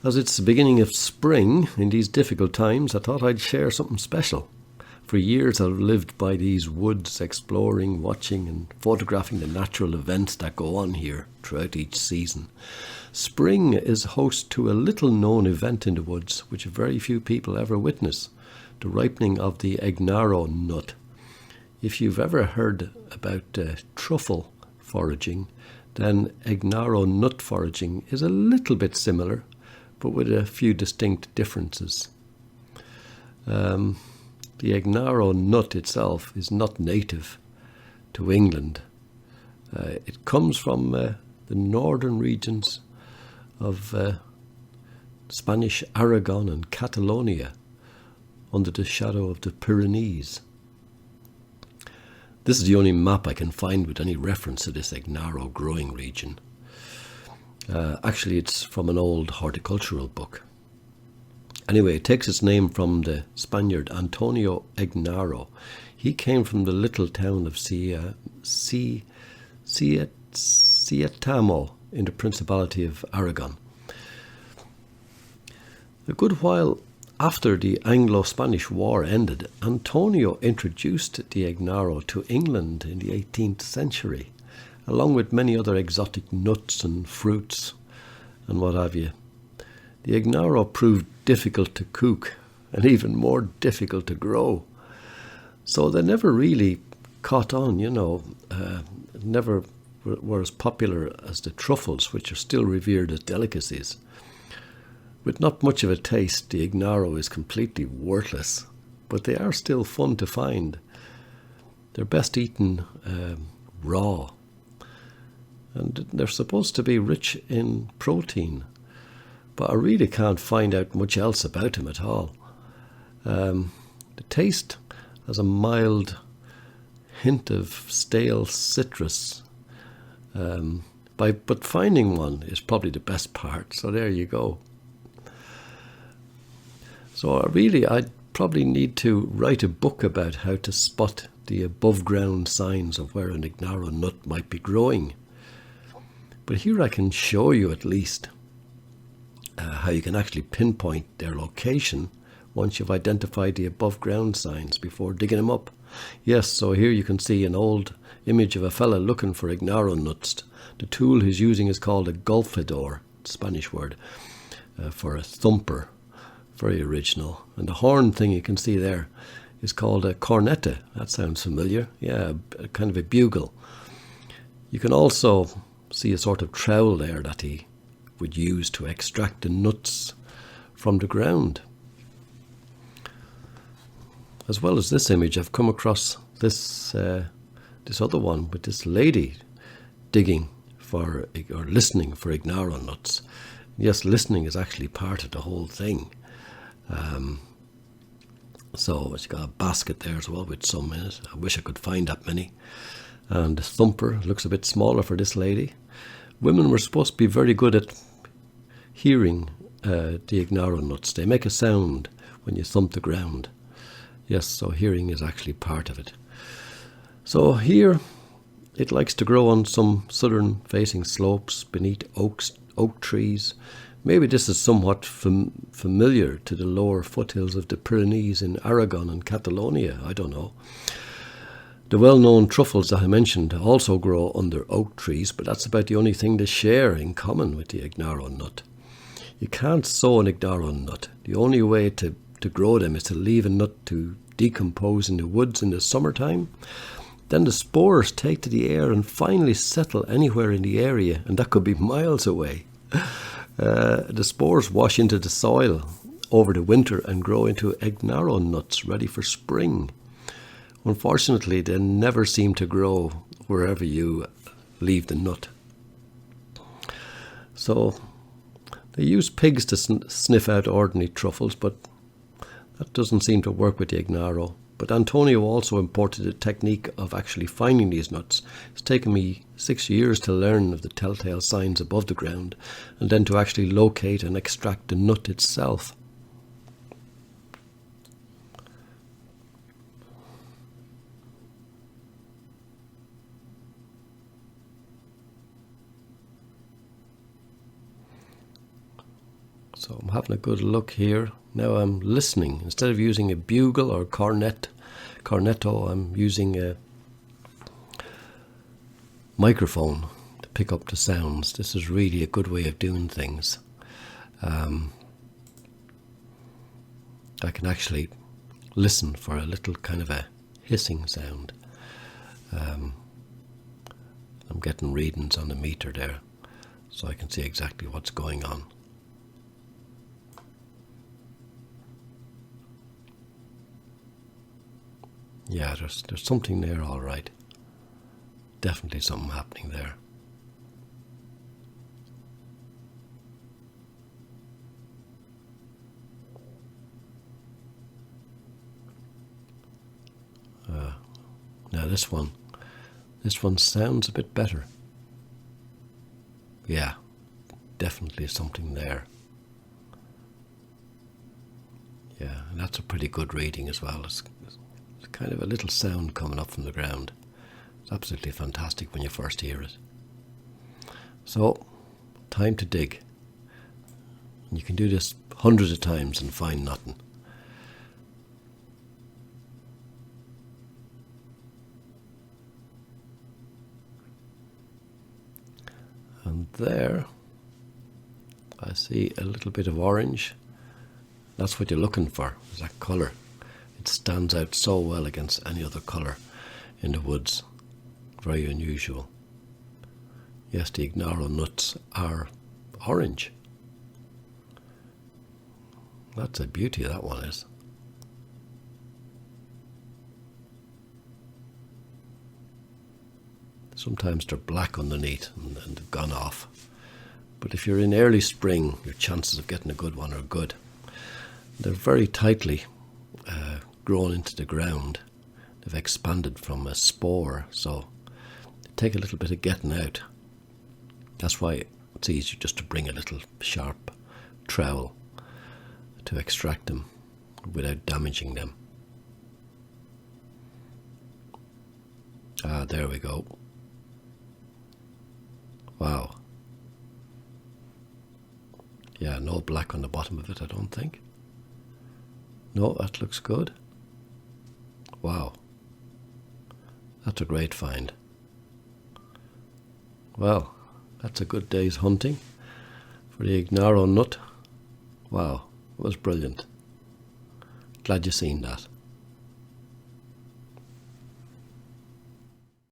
As it's the beginning of spring in these difficult times, I thought I'd share something special. For years I've lived by these woods, exploring, watching and photographing the natural events that go on here throughout each season. Spring is host to a little known event in the woods which very few people ever witness, the ripening of the Egnaro nut. If you've ever heard about truffle foraging, then Egnaro nut foraging is a little bit similar, but with a few distinct differences. The Egnaro nut itself is not native to England. It comes from the northern regions of Spanish Aragon and Catalonia, under the shadow of the Pyrenees. This is the only map I can find with any reference to this Egnaro growing region. Actually, it's from an old horticultural book. Anyway, it takes its name from the Spaniard Antonio Egnaro. He came from the little town of Cietamo in the Principality of Aragon. A good while after the Anglo-Spanish War ended, Antonio introduced the Egnaro to England in the 18th century, along with many other exotic nuts and fruits and what have you. The Egnaro proved difficult to cook and even more difficult to grow. So they never really caught on, never were as popular as the truffles, which are still revered as delicacies. With not much of a taste, the Egnaro is completely worthless, but they are still fun to find. They're best eaten raw, and they're supposed to be rich in protein, but I really can't find out much else about them at all. The taste has a mild hint of stale citrus, but finding one is probably the best part, so there you go. So I'd probably need to write a book about how to spot the above ground signs of where an Egnaro nut might be growing. But here I can show you at least how you can actually pinpoint their location once you've identified the above ground signs before digging them up. Yes, so here you can see an old image of a fella looking for Egnaro nuts. The tool he's using is called a golfador, Spanish word, for a thumper. Very original. And the horn thing you can see there is called a corneta. That sounds familiar. Yeah, kind of a bugle. You can also see a sort of trowel there that he would use to extract the nuts from the ground. As well as this image, I've come across this other one with this lady digging for or listening for Egnaro nuts. Yes, listening is actually part of the whole thing. So she's got a basket there as well with some in it. I wish I could find that many. And the thumper looks a bit smaller for this lady. Women were supposed to be very good at hearing the Egnaro nuts. They make a sound when you thump the ground. Yes, so hearing is actually part of it. So here it likes to grow on some southern facing slopes beneath oak trees. Maybe this is somewhat familiar to the lower foothills of the Pyrenees in Aragon and Catalonia, I don't know. The well-known truffles that I mentioned also grow under oak trees, but that's about the only thing they share in common with the Egnaro nut. You can't sow an Egnaro nut. The only way to grow them is to leave a nut to decompose in the woods in the summertime. Then the spores take to the air and finally settle anywhere in the area, and that could be miles away. The spores wash into the soil over the winter and grow into Egnaro nuts ready for spring. Unfortunately, they never seem to grow wherever you leave the nut. So they use pigs to sniff out ordinary truffles, but that doesn't seem to work with the Egnaro. But Antonio also imported a technique of actually finding these nuts. It's taken me 6 years to learn of the telltale signs above the ground and then to actually locate and extract the nut itself. So I'm having a good look here. Now I'm listening. Instead of using a bugle or cornetto, I'm using a microphone to pick up the sounds. This is really a good way of doing things. I can actually listen for a little kind of a hissing sound. I'm getting readings on the meter there, so I can see exactly what's going on. Yeah, there's something there, all right. Definitely something happening there. Now this one sounds a bit better. Yeah, definitely something there. Yeah, and that's a pretty good reading as well. It's kind of a little sound coming up from the ground. It's absolutely fantastic when you first hear it. So, time to dig. And you can do this hundreds of times and find nothing. And there, I see a little bit of orange. That's what you're looking for, is that colour. It stands out so well against any other colour in the woods. Very unusual. Yes, the Egnaro nuts are orange. That's a beauty, that one is. Sometimes they're black underneath and they've gone off. But if you're in early spring, your chances of getting a good one are good. They're very tightly grown into the ground. They've expanded from a spore, so they take a little bit of getting out. That's why it's easier just to bring a little sharp trowel to extract them without damaging them. Ah, there we go. Wow. Yeah, no black on the bottom of it, I don't think. No, that looks good. Wow. That's a great find. Well, that's a good day's hunting for the Egnaro nut. Wow, it was brilliant. Glad you seen that.